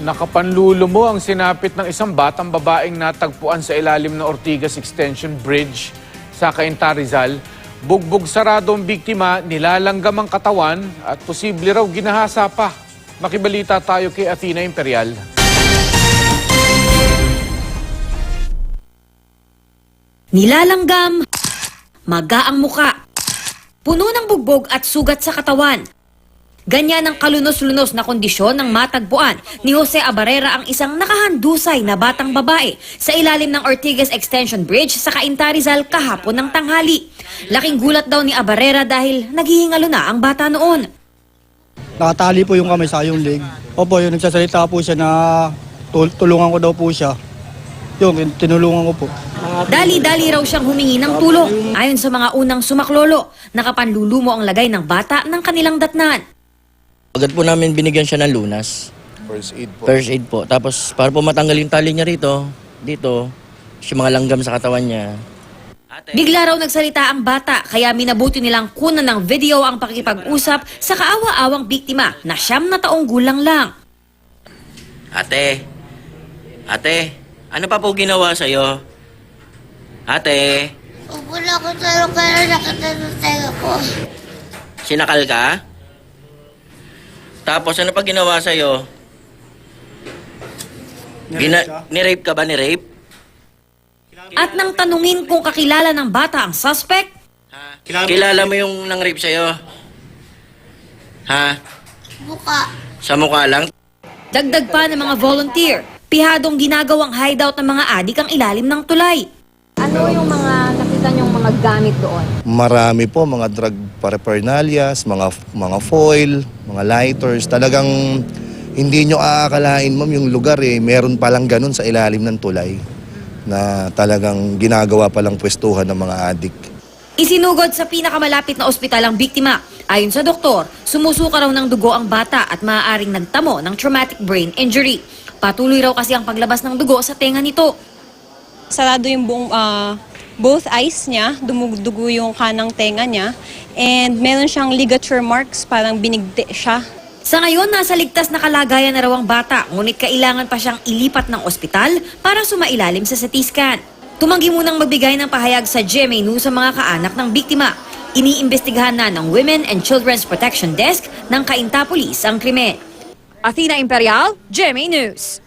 Nakapanlulo mo ang sinapit ng isang batang babaeng natagpuan sa ilalim ng Ortigas Extension Bridge sa Cainta, Rizal. Bugbog sarado ang biktima, nilalanggam ang katawan at posible raw ginahasa pa. Makibalita tayo kay Athena Imperial. Nilalanggam, maga ang muka, puno ng bugbog at sugat sa katawan. Ganyan ang kalunos-lunos na kondisyon ng matagpuan ni Jose Abarrera, ang isang nakahandusay na batang babae sa ilalim ng Ortigas Extension Bridge sa Cainta, Rizal kahapon ng tanghali. Laking gulat daw ni Abarrera dahil naghihingalo na ang bata noon. Nakatali po yung kamay sa yung leg. Opo, yung nagsasalita po siya na tulungan ko daw po siya. Yung tinulungan ko po. Dali-dali raw siyang humingi ng tulong. Ayon sa mga unang sumaklolo, nakapanlulumo ang lagay ng bata ng kanilang datnan. Agad po namin binigyan siya ng lunas. First aid po. First aid po. Tapos para po matanggal yung tali niya rito, dito, yung mga langgam sa katawan niya. Bigla raw nagsalita ang bata, kaya minabuti nilang kunan ng video ang pakikipag-usap sa kaawa-awang biktima na 9 na taong gulang lang. Ate, ano pa po ginawa sa'yo? Ate, Wala ko sa lugar na nakatatayo ko. sinakal ka? Tapos ano pa ginawa sa'yo? Ni-rape ka ba, ni-rape? At nang tanungin kung kakilala ng bata ang suspect, Kilala mo yung nang-rape sa'yo? Ha? Buka. Sa mukha lang? dagdag pa ng mga volunteer, pihadong ginagawang hideout ng mga adik ang ilalim ng tulay. Ano yung mga nakita niyong mga gamit doon? Marami po, mga drug paraphernalias, mga foil, mga lighters. Talagang hindi nyo aakalain, ma'am, yung lugar meron palang ganun sa ilalim ng tulay na talagang ginagawa palang pwestuhan ng mga adik. Isinugod sa pinakamalapit na ospital ang biktima. Ayon sa doktor, sumusuka raw ng dugo ang bata at maaaring nagtamo ng traumatic brain injury. Patuloy raw kasi ang paglabas ng dugo sa tenga nito. Sarado yung buong, both eyes niya, dumudugo yung kanang tenga niya, and meron siyang ligature marks, parang binigti siya. Sa ngayon, nasa ligtas na kalagayan na raw ang bata, ngunit kailangan pa siyang ilipat ng ospital para sumailalim sa CT scan. Tumanggi munang magbigay ng pahayag sa GMA News sa mga kaanak ng biktima. Iniimbestigahan na ng Women and Children's Protection Desk ng Cainta Police ang krimen. Athena Imperial, GMA News.